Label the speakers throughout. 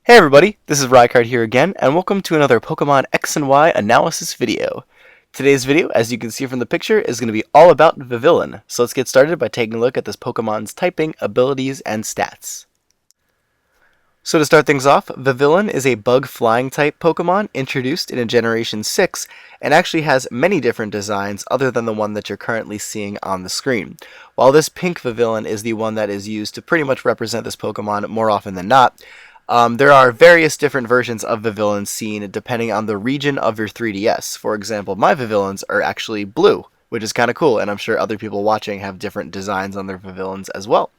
Speaker 1: Hey everybody, this is Rykard here again, and welcome to another Pokemon X and Y analysis video. Today's video, as you can see from the picture, is going to be all about Vivillon, so let's get started by taking a look at this Pokemon's typing, abilities, and stats. So to start things off, Vivillon is a bug flying type Pokemon introduced in a Generation 6 and actually has many different designs other than the one that you're currently seeing on the screen. While this pink Vivillon is the one that is used to pretty much represent this Pokemon more often than not, there are various different versions of Vivillon seen depending on the region of your 3DS. For example, my Vivillons are actually blue, which is kind of cool, and I'm sure other people watching have different designs on their Vivillons as well.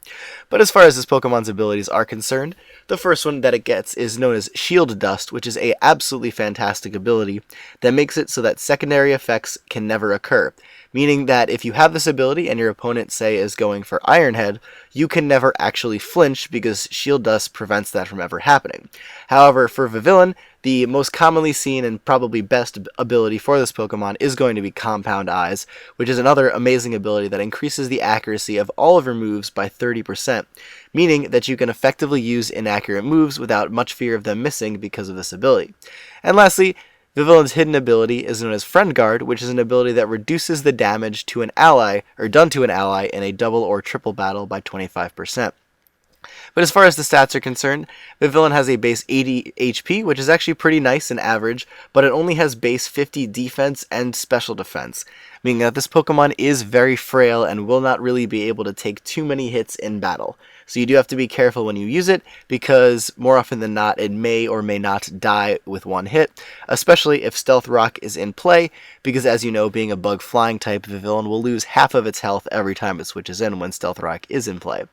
Speaker 1: But as far as this Pokemon's abilities are concerned, the first one that it gets is known as Shield Dust, which is a absolutely fantastic ability that makes it so that secondary effects can never occur. Meaning that if you have this ability and your opponent, say, is going for Iron Head, you can never actually flinch because Shield Dust prevents that from ever happening. However, for Vivillon, the most commonly seen and probably best ability for this Pokemon is going to be Compoundeyes, which is another amazing ability that increases the accuracy of all of your moves by 30%, meaning that you can effectively use inaccurate moves without much fear of them missing because of this ability. And lastly, Vivillon's hidden ability is known as Friend Guard, which is an ability that reduces the damage to an ally, or done to an ally, in a double or triple battle by 25%. But as far as the stats are concerned, Vivillon has a base 80 HP, which is actually pretty nice and average, but it only has base 50 defense and special defense, meaning that this Pokemon is very frail and will not really be able to take too many hits in battle. So you do have to be careful when you use it, because more often than not, it may or may not die with one hit, especially if Stealth Rock is in play, because as you know, being a bug flying type, Vivillon will lose half of its health every time it switches in when Stealth Rock is in play.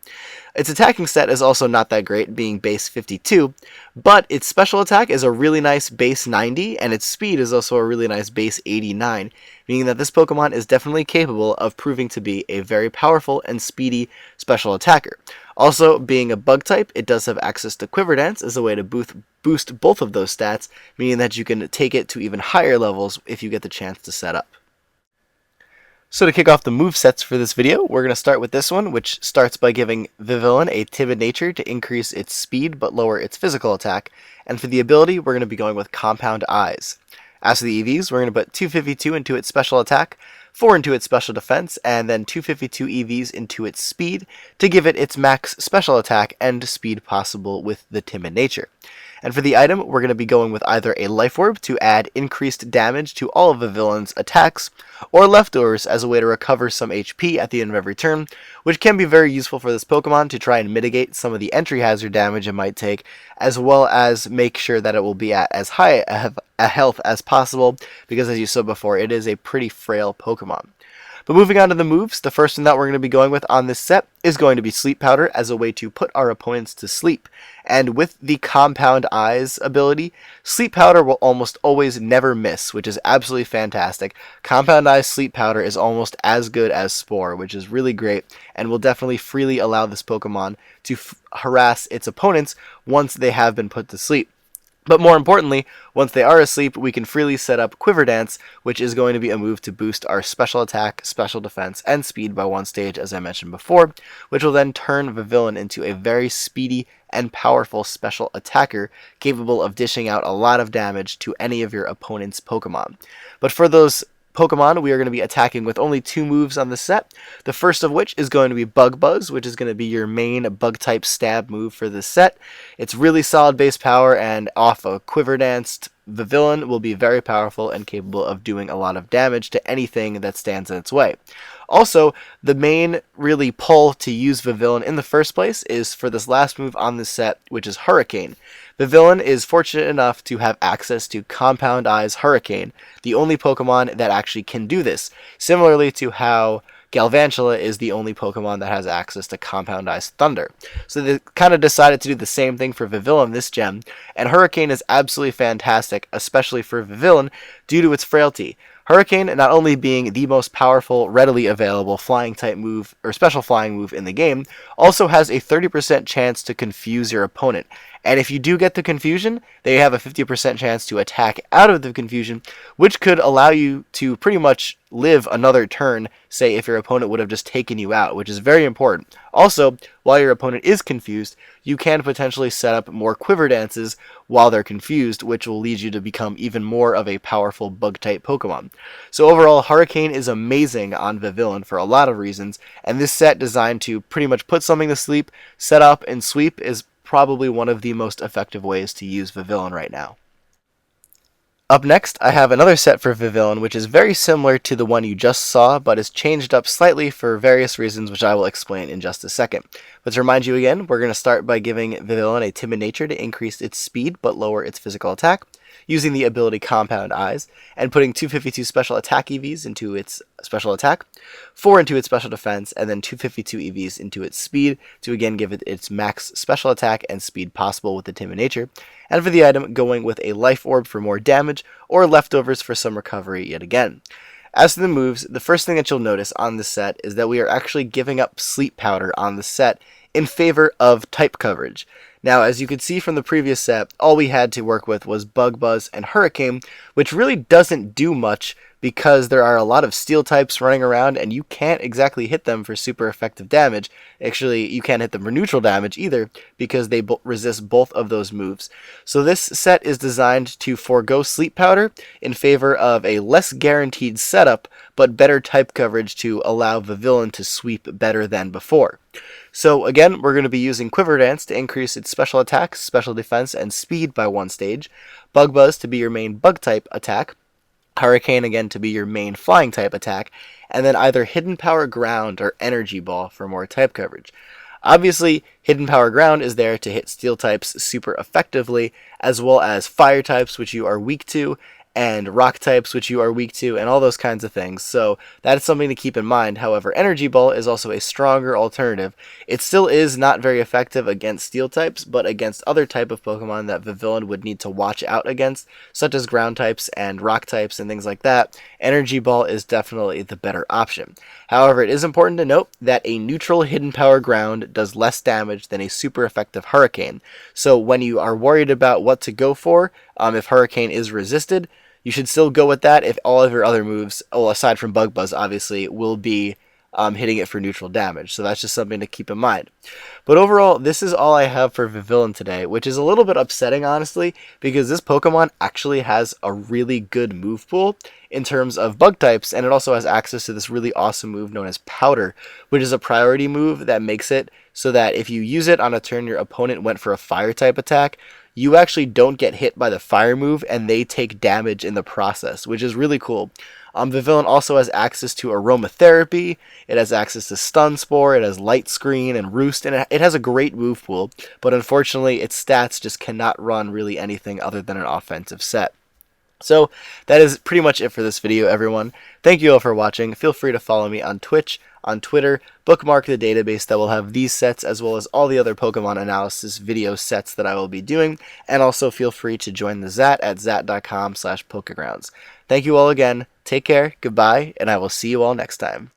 Speaker 1: Its attacking stat is also not that great, being base 52, but its special attack is a really nice base 90, and its speed is also a really nice base 89, meaning that this Pokemon is definitely capable of proving to be a very powerful and speedy special attacker. Also, being a bug type, it does have access to Quiver Dance as a way to boost both of those stats, meaning that you can take it to even higher levels if you get the chance to set up. So to kick off the movesets for this video, we're going to start with this one, which starts by giving Vivillon a timid nature to increase its speed but lower its physical attack, and for the ability, we're going to be going with Compoundeyes. As for the EVs, we're going to put 252 into its special attack, 4 into its special defense, and then 252 EVs into its speed to give it its max special attack and speed possible with the timid nature. And for the item, we're going to be going with either a Life Orb to add increased damage to all of Vivillon's attacks, or Leftovers as a way to recover some HP at the end of every turn, which can be very useful for this Pokemon to try and mitigate some of the entry hazard damage it might take, as well as make sure that it will be at as high a health as possible, because as you saw before, it is a pretty frail Pokemon. But moving on to the moves, the first one that we're going to be going with on this set is going to be Sleep Powder as a way to put our opponents to sleep. And with the Compoundeyes ability, Sleep Powder will almost always never miss, which is absolutely fantastic. Compoundeyes Sleep Powder is almost as good as Spore, which is really great, and will definitely freely allow this Pokemon to harass its opponents once they have been put to sleep. But more importantly, once they are asleep, we can freely set up Quiver Dance, which is going to be a move to boost our special attack, special defense, and speed by one stage, as I mentioned before, which will then turn Vivillon into a very speedy and powerful special attacker, capable of dishing out a lot of damage to any of your opponent's Pokemon. But for those Pokemon, we are going to be attacking with only 2 moves on the set, the first of which is going to be Bug Buzz, which is going to be your main bug-type stab move for this set. It's really solid base power, and off a Quiver Danced Vivillon will be very powerful and capable of doing a lot of damage to anything that stands in its way. Also, the main really pull to use Vivillon in the first place is for this last move on this set, which is Hurricane. Vivillon is fortunate enough to have access to Compoundeyes Hurricane, the only Pokemon that actually can do this, similarly to how Galvantula is the only Pokemon that has access to Compoundeyes Thunder. So they kind of decided to do the same thing for Vivillon this gen, and Hurricane is absolutely fantastic, especially for Vivillon, due to its frailty. Hurricane, not only being the most powerful, readily available flying type move, or special flying move in the game, also has a 30% chance to confuse your opponent. And if you do get the confusion, they have a 50% chance to attack out of the confusion, which could allow you to pretty much live another turn, say if your opponent would have just taken you out, which is very important. Also, while your opponent is confused, you can potentially set up more Quiver Dances while they're confused, which will lead you to become even more of a powerful bug-type Pokemon. So overall, Hurricane is amazing on Vivillon for a lot of reasons, and this set designed to pretty much put something to sleep, set up, and sweep is probably one of the most effective ways to use Vivillon right now. Up next, I have another set for Vivillon, which is very similar to the one you just saw, but is changed up slightly for various reasons, which I will explain in just a second. But to remind you again, we're going to start by giving Vivillon a timid nature to increase its speed but lower its physical attack, using the ability Compoundeyes, and putting 252 special attack EVs into its special attack, 4 into its special defense, and then 252 EVs into its speed to again give it its max special attack and speed possible with the timid nature, and for the item going with a life orb for more damage or leftovers for some recovery yet again. As to the moves, the first thing that you'll notice on this set is that we are actually giving up sleep powder on the set in favor of type coverage. Now, as you could see from the previous set, all we had to work with was Bug Buzz and Hurricane, which really doesn't do much because there are a lot of steel types running around and you can't exactly hit them for super effective damage. Actually, you can't hit them for neutral damage either because they resist both of those moves. So this set is designed to forego sleep powder in favor of a less guaranteed setup but better type coverage to allow Vivillon to sweep better than before. So again, we're going to be using Quiver Dance to increase its special attack, special defense, and speed by 1 stage, Bug Buzz to be your main bug type attack, Hurricane again to be your main flying type attack, and then either Hidden Power Ground or Energy Ball for more type coverage. Obviously, Hidden Power Ground is there to hit steel types super effectively, as well as fire types, which you are weak to, and rock types, which you are weak to, and all those kinds of things. So that is something to keep in mind. However, Energy Ball is also a stronger alternative. It still is not very effective against steel types, but against other type of Pokemon that Vivillon would need to watch out against, such as ground types and rock types and things like that, Energy Ball is definitely the better option. However, it is important to note that a neutral Hidden Power Ground does less damage than a super effective Hurricane. So when you are worried about what to go for, if Hurricane is resisted, you should still go with that if all of your other moves, well, aside from Bug Buzz, obviously, will be hitting it for neutral damage. So that's just something to keep in mind. But overall, this is all I have for Vivillon today, which is a little bit upsetting, honestly, because this Pokemon actually has a really good move pool in terms of bug types, and it also has access to this really awesome move known as Powder, which is a priority move that makes it so that if you use it on a turn your opponent went for a fire type attack, you actually don't get hit by the fire move and they take damage in the process, which is really cool. Vivillon also has access to Aromatherapy, it has access to Stun Spore, it has Light Screen and Roost, and it has a great move pool, but unfortunately its stats just cannot run really anything other than an offensive set. So that is pretty much it for this video, everyone. Thank you all for watching. Feel free to follow me on Twitch, on Twitter, bookmark the database that will have these sets as well as all the other Pokemon analysis video sets that I will be doing, and also feel free to join the Zat at zat.com/pokegrounds. Thank you all again, take care, goodbye, and I will see you all next time.